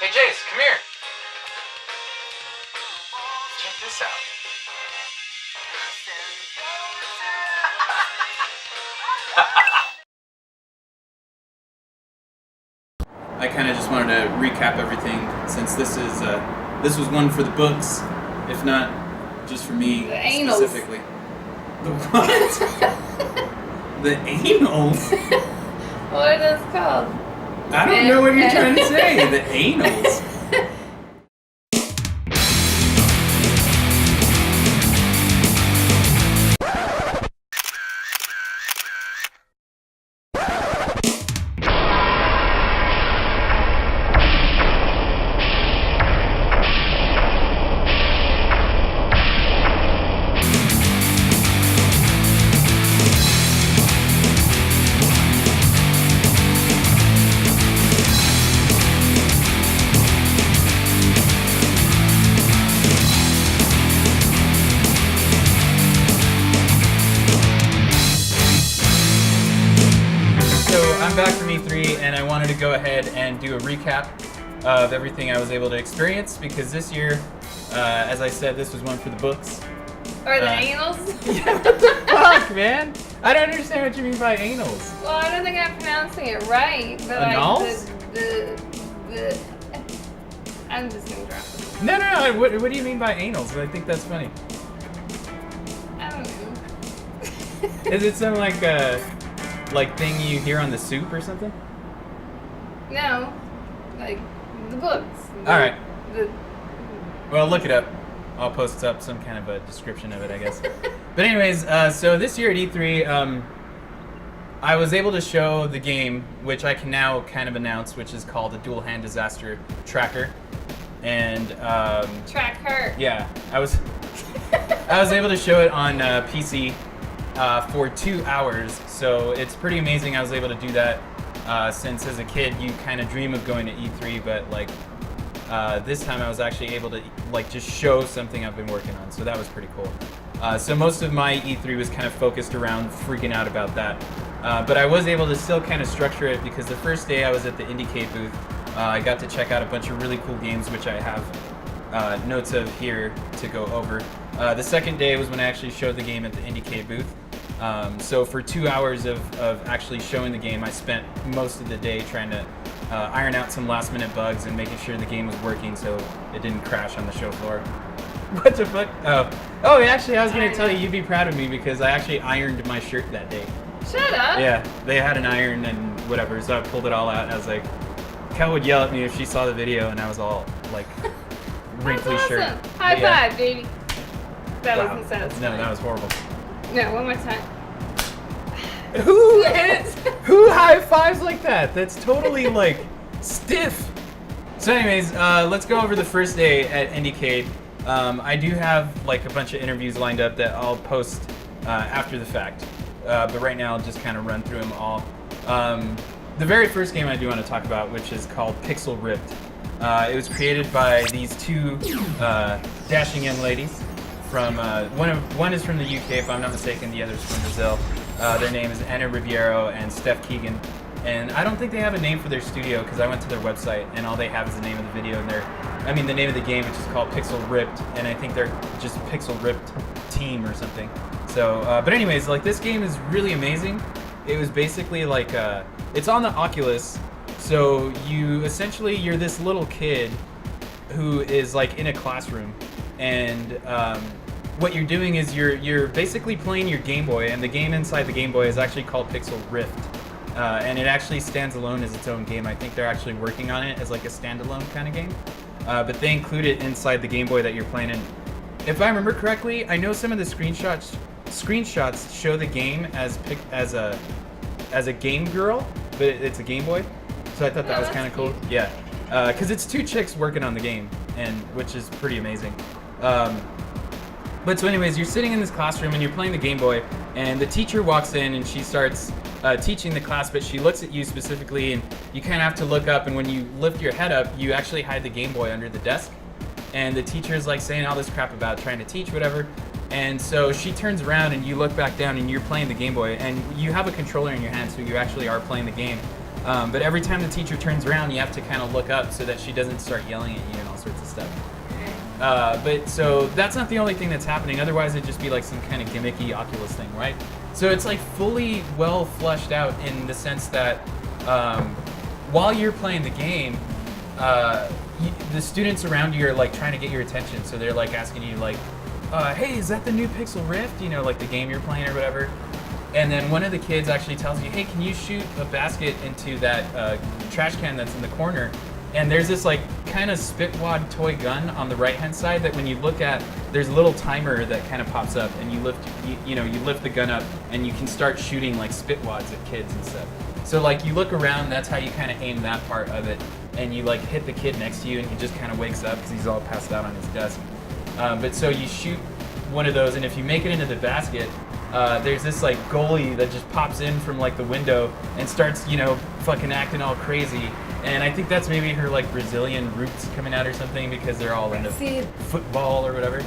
Hey Jace, come here. Check this out. I kind of just wanted to recap everything since this was one for the books, if not just for me specifically. The what? The anals? What are those called? I don't know what you're trying to say. The anals. I'm back from E3 and I wanted to go ahead and do a recap of everything I was able to experience because this year, as I said, this was one for the books. Or the anals? Yeah, what the fuck, man? I don't understand what you mean by anals. Well, I don't think I'm pronouncing it right, but Anals? the I'm just gonna drop it. No. What do you mean by anals? I think that's funny. I don't know. Is it some like thing you hear on the soup or something? No, like the books. All right. The Well, look it up. I'll post up some kind of a description of it, I guess. But anyways, so this year at E3, I was able to show the game, which I can now kind of announce, which is called the Dual Hand Disaster Tracker. And tracker. yeah, I was able to show it on PC for 2 hours. So it's pretty amazing I was able to do that. Since as a kid you kind of dream of going to E3, but like this time I was actually able to like just show something I've been working on, so that was pretty cool. So most of my E3 was kind of focused around freaking out about that, but I was able to still kind of structure it because the first day I was at the IndieCade booth, I got to check out a bunch of really cool games which I have notes of here to go over. The second day was when I actually showed the game at the IndieCade booth. So for 2 hours of actually showing the game, I spent most of the day trying to iron out some last minute bugs and making sure the game was working so it didn't crash on the show floor. What the fuck? Oh, actually I was going to tell you, you'd be proud of me because I actually ironed my shirt that day. Shut up. Yeah, they had an iron and whatever, so I pulled it all out and I was like, Kel would yell at me if she saw the video and I was all like wrinkly That's shirt. awesome. High five, baby. That Wow. wasn't satisfying. No, that was horrible. No, one more time. Who high fives like that? That's totally like stiff. So anyways, let's go over the first day at IndieCade. I do have like a bunch of interviews lined up that I'll post after the fact. But right now I'll just kind of run through them all. The very first game I do want to talk about, which is called Pixel Ripped. It was created by these two dashing young ladies. From one is from the UK, if I'm not mistaken. The other is from Brazil. Their name is Anna Ribeiro and Steph Keegan. And I don't think they have a name for their studio because I went to their website and all they have is the name of the video and the name of the game, which is called Pixel Ripped, and I think they're just Pixel Ripped Team or something. So, but anyways, like this game is really amazing. It was basically like it's on the Oculus, so you're this little kid who is like in a classroom, and what you're doing is you're basically playing your Game Boy, and the game inside the Game Boy is actually called Pixel Rift, and it actually stands alone as its own game. I think they're actually working on it as like a standalone kind of game, but they include it inside the Game Boy that you're playing in. If I remember correctly, I know some of the screenshots show the game as a game girl, but it's a Game Boy, so I thought that was kind of cool. Yeah, because it's two chicks working on the game, and which is pretty amazing. But so anyways, you're sitting in this classroom and you're playing the Game Boy, and the teacher walks in and she starts teaching the class, but she looks at you specifically, and you kind of have to look up, and when you lift your head up, you actually hide the Game Boy under the desk, and the teacher is like saying all this crap about trying to teach, whatever, And so she turns around and you look back down and you're playing the Game Boy and you have a controller in your hand, so you actually are playing the game. But every time the teacher turns around, you have to kind of look up so that she doesn't start yelling at you and all sorts of stuff. But so that's not the only thing that's happening. Otherwise, it'd just be like some kind of gimmicky Oculus thing, right? So it's like fully well fleshed out in the sense that while you're playing the game, the students around you are like trying to get your attention. So they're like asking you like, hey, is that the new Pixel Rift? You know, like the game you're playing or whatever. And then one of the kids actually tells you, hey, can you shoot a basket into that trash can that's in the corner? And there's this like kind of spitwad toy gun on the right hand side that when you look at, there's a little timer that kind of pops up and you lift the gun up and you can start shooting like spitwads at kids and stuff. So like you look around, that's how you kind of aim that part of it, and you like hit the kid next to you and he just kind of wakes up because he's all passed out on his desk. But so you shoot one of those, and if you make it into the basket, there's this like goalie that just pops in from like the window and starts, you know, fucking acting all crazy. And I think that's maybe her like Brazilian roots coming out or something because they're all into football or whatever.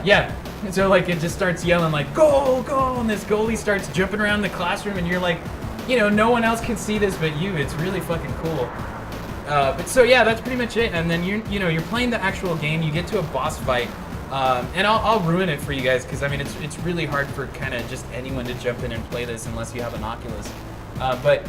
Yeah. And so like it just starts yelling like goal, goal, and this goalie starts jumping around the classroom, and you're like, you know, no one else can see this but you. It's really fucking cool. But so yeah, that's pretty much it. And then you're playing the actual game. You get to a boss fight. And I'll ruin it for you guys because I mean it's really hard for kind of just anyone to jump in and play this unless you have an Oculus. But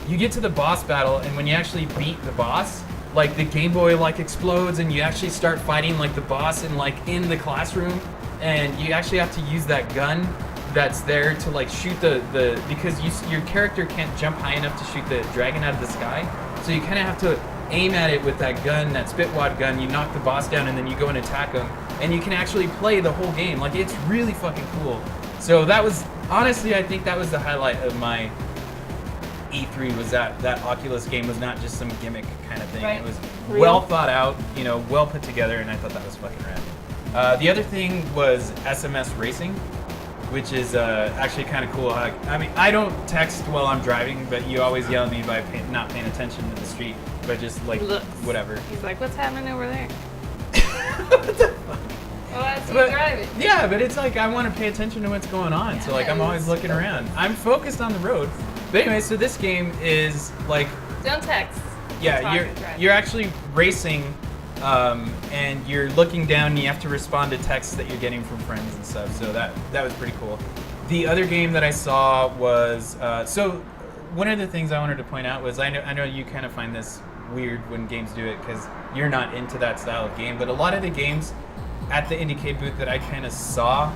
you get to the boss battle, and when you actually beat the boss, like the Game Boy like explodes, and you actually start fighting like the boss in the classroom, and you actually have to use that gun that's there to like shoot the because your character can't jump high enough to shoot the dragon out of the sky, so you kind of have to aim at it with that gun, that spitwad gun. You knock the boss down, and then you go and attack him, and you can actually play the whole game. Like it's really fucking cool. So that was honestly, I think that was the highlight of my E3 was that Oculus game was not just some gimmick kind of thing. Right. It was Real. well thought out, you know, well put together, and I thought that was fucking rad. The other thing was SMS Racing, which is actually kind of cool. I mean, I don't text while I'm driving, but you always yell at me by not paying attention to the street, but just like Looks. whatever. He's like, what's happening over there? What the fuck? Well, that's you But- driving. Yeah, but it's like I want to pay attention to what's going on, so like I'm always looking around. I'm focused on the road. But anyway, so this game is like, Don't text. yeah, Talk you're and drive. you're actually racing, and you're looking down and you have to respond to texts that you're getting from friends and stuff. So that was pretty cool. The other game that I saw was so one of the things I wanted to point out was I know you kind of find this weird when games do it because you're not into that style of game, but a lot of the games at the IndieCade booth that I kind of saw,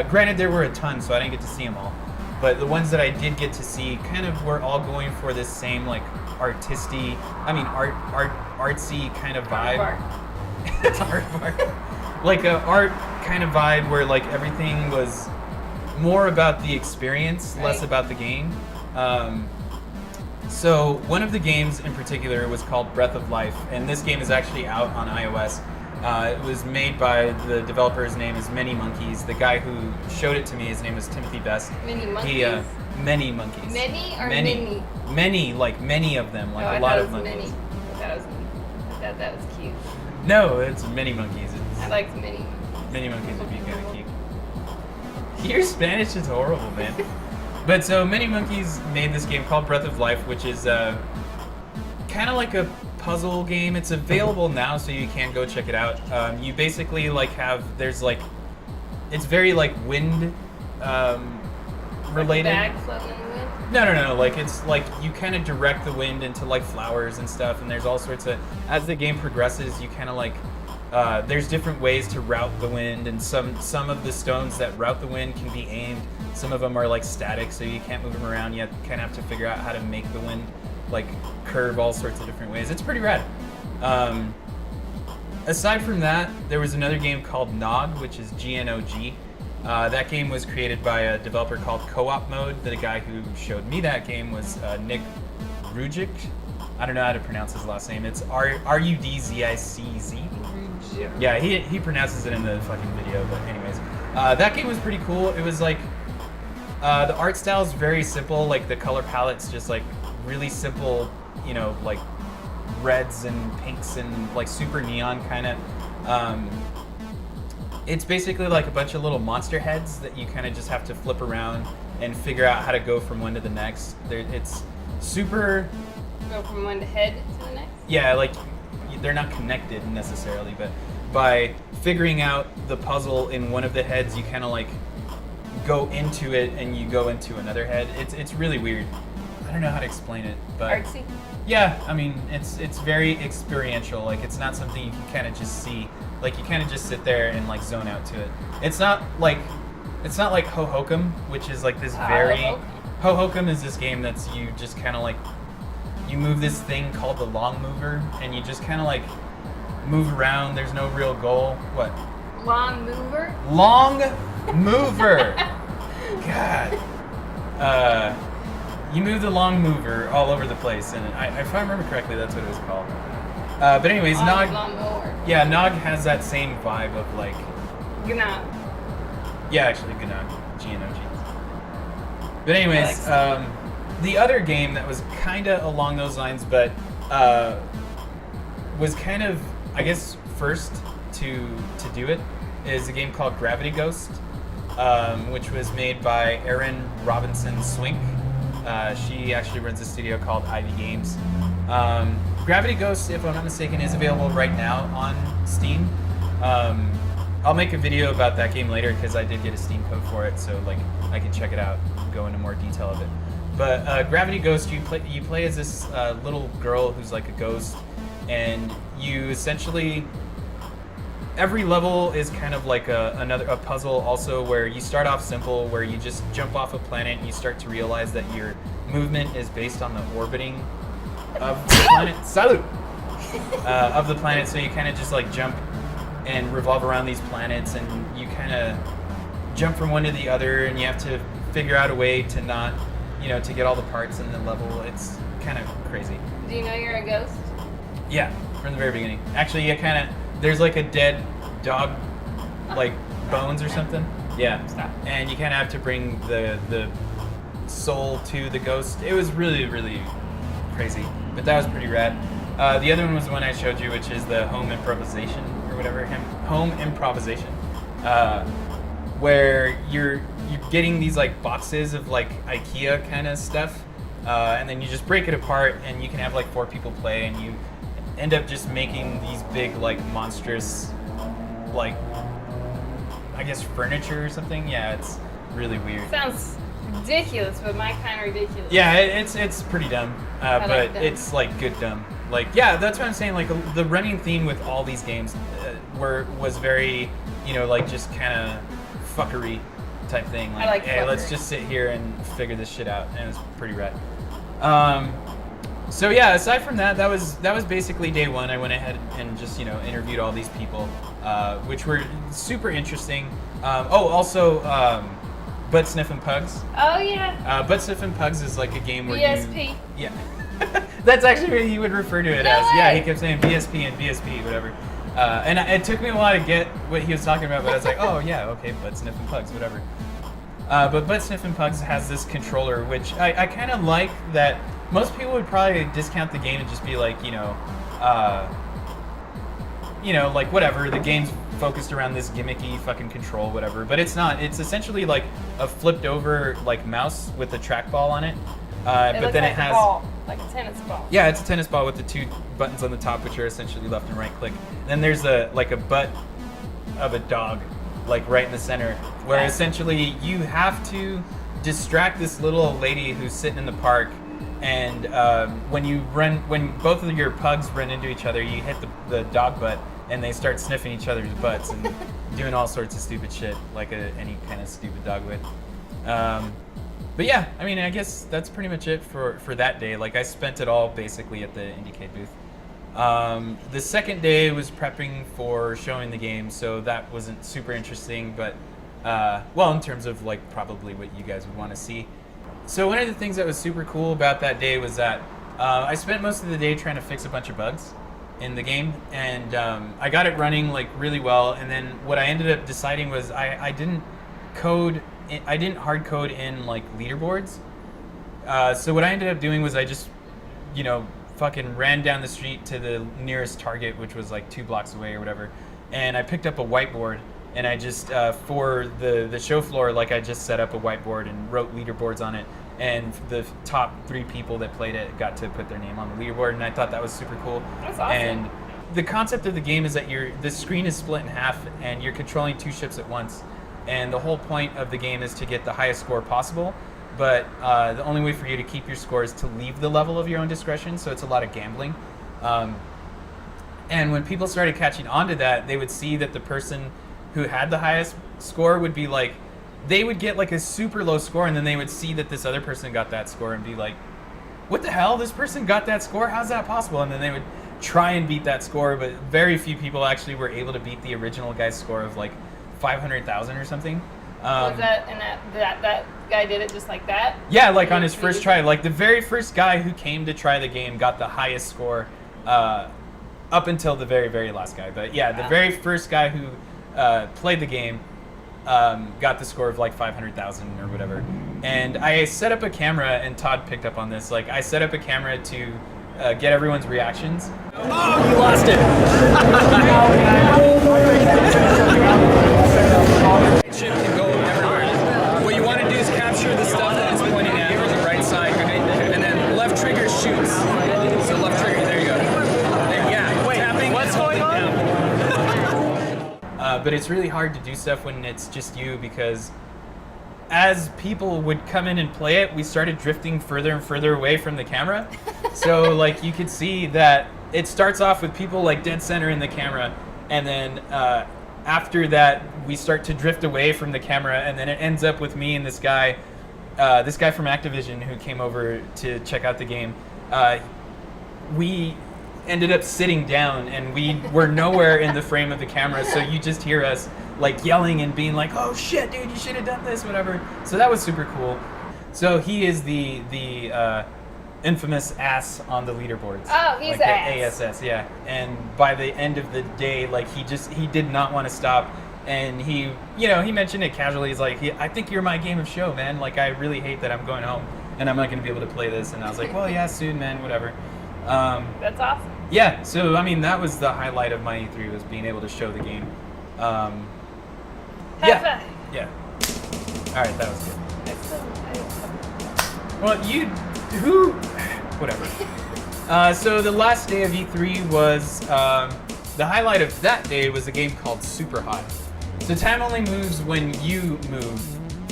granted there were a ton, so I didn't get to see them all, but the ones that I did get to see kind of were all going for this same like artsy kind of vibe. Art. Like a art kind of vibe where like everything was more about the experience, less Right. about the game. So one of the games in particular was called Breath of Life, and this game is actually out on iOS. It was made by the developer's name is Many Monkeys. The guy who showed it to me, his name is Timothy Best. Many monkeys. He, Many Monkeys. Many or many? mini? Many, like many of them, like Oh, a I lot thought of it was monkeys. many. I thought that was cute. No, it's Many Monkeys. I It's liked many. Many Monkeys would be kind of cute. Your Spanish is horrible, man. But so Many Monkeys made this game called Breath of Life, which is kind of like a puzzle game. It's available now, so you can go check it out. You basically like there's like, it's very like wind related. Bag floating in the wind. No. Like it's like you kind of direct the wind into like flowers and stuff, and there's all sorts of. As the game progresses, you kind of like. There's different ways to route the wind, and some of the stones that route the wind can be aimed. Some of them are like static, so you can't move them around. You kind of have to figure out how to make the wind like curve all sorts of different ways. It's pretty rad. Aside from that, there was another game called Nog, which is GNOG. That game was created by a developer called Co-op Mode. The guy who showed me that game was Nick Rujic. I don't know how to pronounce his last name. It's Rudziczz. Yeah, he pronounces it in the fucking video. But anyways, that game was pretty cool. It was like the art style is very simple. Like the color palette's just like really simple. You know, like reds and pinks and like super neon kind of. It's basically like a bunch of little monster heads that you kind of just have to flip around and figure out how to go from one to the next. It's super. Go from one head to the next? Yeah, like they're not connected necessarily, but by figuring out the puzzle in one of the heads, you kind of like go into it and you go into another head. It's really weird. I don't know how to explain it, but Artsy? yeah, I mean it's very experiential. Like it's not something you can kind of just see. Like you kind of just sit there and like zone out to it. It's not like Hohokum, which is like this very Hohokum is this game that's you just kind of like you move this thing called the long mover and you just kind of like move around. There's no real goal. What? Long mover? Long mover. God. You move the long mover all over the place, and if I remember correctly, that's what it was called. But anyways, Nog. Yeah, Nog has that same vibe of like. Gnog. Yeah, actually, Gnog. G-N-O-G. But anyways, the other game that was kind of along those lines, but was kind of, I guess, first to do it, is a game called Gravity Ghost, which was made by Erin Robinson Swink. She actually runs a studio called Ivy Games. Gravity Ghost, if I'm not mistaken, is available right now on Steam. I'll make a video about that game later because I did get a Steam code for it, so like I can check it out and go into more detail of it. But Gravity Ghost, you play as this little girl who's like a ghost, and you essentially every level is kind of like a puzzle also, where you start off simple, where you just jump off a planet and you start to realize that your movement is based on the orbiting of the planet. Salud! Of the planet, so you kind of just like jump and revolve around these planets, and you kind of jump from one to the other, and you have to figure out a way to not, to get all the parts in the level. It's kind of crazy. Do you know you're a ghost? Yeah, from the very beginning. Actually, there's like a dead dog, like bones or something. Yeah. Stop. And you kind of have to bring the soul to the ghost. It was really, really crazy, but that was pretty rad. The other one was the one I showed you, which is the home improvisation or whatever. Home improvisation, where you're getting these like boxes of like IKEA kind of stuff, and then you just break it apart, and you can have like 4 people play, and you end up just making these big like monstrous, like I guess furniture or something. Yeah, it's really weird. Sounds ridiculous, but my kind of ridiculous. Yeah, it's pretty dumb, but it's like good dumb. Like, yeah, that's what I'm saying. Like the running theme with all these games was very, like just kind of fuckery type thing. Like, hey, let's just sit here and figure this shit out, and it was pretty rad. So yeah, aside from that was basically day one. I went ahead and just interviewed all these people, which were super interesting. Also, Butt Sniffin' Pugs. Oh yeah. Butt Sniffin' Pugs is like a game where BSP. Yeah. That's actually what he would refer to it as. Way. Yeah, he kept saying BSP and BSP, whatever. And it took me a while to get what he was talking about, but I was like, oh yeah, okay, Butt Sniffin' Pugs, whatever. But Butt Sniffin' Pugs has this controller, which I kind of like that. Most people would probably discount the game and just be like, like whatever, the game's focused around this gimmicky fucking control, whatever. But it's not. It's essentially like a flipped over like mouse with a trackball on it. But then it has a ball, like a tennis ball. Yeah, it's a tennis ball with the 2 buttons on the top, which are essentially left and right click. Then there's a butt of a dog, like right in the center, where essentially you have to distract this little lady who's sitting in the park. And when both of your pugs run into each other, you hit the dog butt, and they start sniffing each other's butts and doing all sorts of stupid shit, like any kind of stupid dog would. But yeah, I mean, I guess that's pretty much it for that day. Like, I spent it all basically at the IndieCade booth. The second day was prepping for showing the game, so that wasn't super interesting, but, well, in terms of, like, probably what you guys would want to see. So one of the things that was super cool about that day was that I spent most of the day trying to fix a bunch of bugs in the game, and I got it running, like, really well, and then what I ended up deciding was I didn't hard code in like leaderboards. So what I ended up doing was I just, fucking ran down the street to the nearest target, which was like 2 blocks away or whatever. And I picked up a whiteboard and I just for the show floor, like I just set up a whiteboard and wrote leaderboards on it, and the top 3 people that played it got to put their name on the leaderboard, and I thought that was super cool. That's awesome. And the concept of the game is that the screen is split in half, and you're controlling 2 ships at once, and the whole point of the game is to get the highest score possible. But the only way for you to keep your score is to leave the level of your own discretion, so it's a lot of gambling. And when people started catching on to that, they would see that the person who had the highest score would be like, they would get like a super low score, and then they would see that this other person got that score and be like, what the hell? This person got that score? How's that possible? And then they would try and beat that score, but very few people actually were able to beat the original guy's score of like 500,000 or something. Was that, and that guy did it just like that? Yeah, like on his first try. Like the very first guy who came to try the game got the highest score up until the very, very last guy. But yeah, the very first guy who played the game got the score of like 500,000 or whatever. And I set up a camera, and Todd picked up on this. Like I set up a camera to get everyone's reactions. Oh, you lost it! Ship can go everywhere. What you want to do is capture the stuff that it's pointing at on the right side, and then left trigger shoots. So left trigger, there you go. And yeah, wait, tapping. What's going on? But it's really hard to do stuff when it's just you, because as people would come in and play it, we started drifting further and further away from the camera. So like you could see that it starts off with people like dead center in the camera, and then after that we start to drift away from the camera, and then it ends up with me and this guy from Activision who came over to check out the game. We ended up sitting down, and we were nowhere in the frame of the camera, so you just hear us like yelling and being like, oh shit dude, you should have done this, whatever. So that was super cool. So he is the infamous ass on the leaderboards. Oh, he's like ass. ASS, yeah. And by the end of the day, like he did not want to stop, and he mentioned it casually. He's like, I think you're my game of show, man. Like I really hate that I'm going home and I'm not going to be able to play this. And I was like, well, yeah, soon, man, whatever. That's awesome. Yeah, so I mean that was the highlight of my E3, was being able to show the game. Yeah. All right, that was good. Well, whatever. So the last day of E3 was the highlight of that day was a game called SuperHot. So time only moves when you move,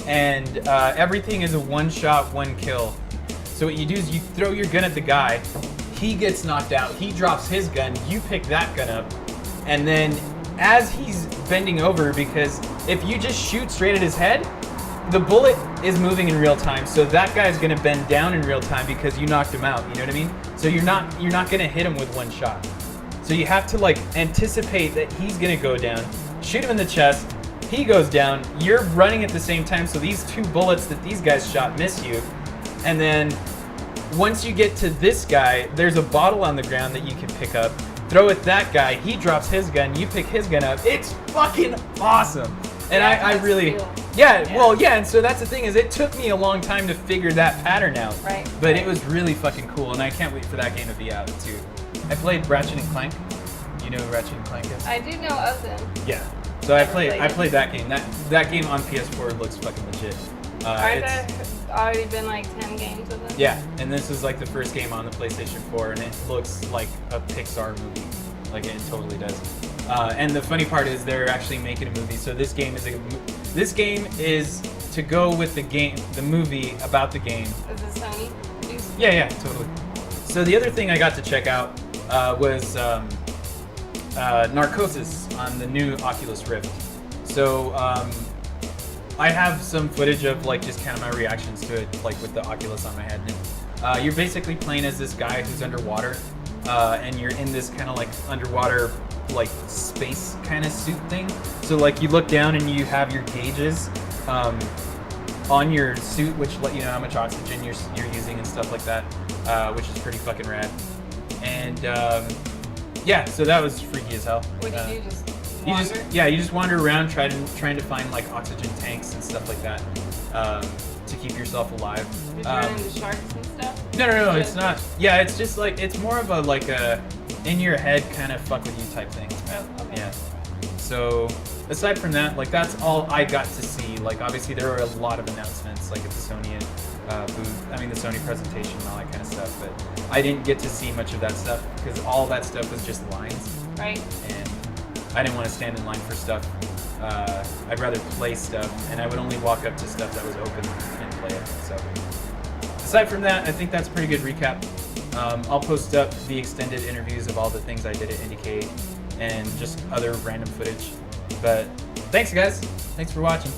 and everything is a one-shot, one-kill. So what you do is you throw your gun at the guy. He gets knocked out. He drops his gun. You pick that gun up, and then as he's bending over, because if you just shoot straight at his head, the bullet is moving in real time, so that guy's gonna bend down in real time because you knocked him out. You know what I mean? So you're not gonna hit him with one shot. So you have to like anticipate that he's gonna go down, shoot him in the chest, he goes down, you're running at the same time, so these 2 bullets that these guys shot miss you, and then once you get to this guy, there's a bottle on the ground that you can pick up, throw at that guy, he drops his gun, you pick his gun up. It's fucking awesome. And Yeah, I really, cool. yeah, and so that's the thing, is it took me a long time to figure that pattern out. Right. But it was really fucking cool, and I can't wait for that game to be out too. I played Ratchet and Clank. You know who Ratchet and Clank is? I do know of them. Yeah. So I played played it. that game. That game on PS4 looks fucking legit. Are there already been like 10 games of them? Yeah, and this is like the first game on the PlayStation 4, and it looks like a Pixar movie. Like it totally does. And the funny part is they're actually making a movie. So this game is to go with the movie about the game. Is it Sony produced? Yeah, totally. So the other thing I got to check out was Narcosis on the new Oculus Rift. So I have some footage of like just kind of my reactions to it, like with the Oculus on my head. And, you're basically playing as this guy who's underwater, and you're in this kind of like underwater like space kind of suit thing. So like you look down and you have your gauges on your suit, which let you know how much oxygen you're using and stuff like that, which is pretty fucking rad. And yeah, so that was freaky as hell. What do you do? Just wander? You just wander around trying to find like oxygen tanks and stuff like that to keep yourself alive. Did you run into sharks and stuff? No, it's not. Yeah, it's just like, it's more of a like a in your head kind of fuck with you type thing. Oh, okay. Yeah. So aside from that, like that's all I got to see. Like obviously there were a lot of announcements, like at the Sony booth. I mean the Sony presentation and all that kind of stuff. But I didn't get to see much of that stuff because all that stuff was just lines. Right. And I didn't want to stand in line for stuff. I'd rather play stuff, and I would only walk up to stuff that was open and play it. So aside from that, I think that's a pretty good recap. I'll post up the extended interviews of all the things I did at IndieCade and just other random footage. But thanks, guys. Thanks for watching.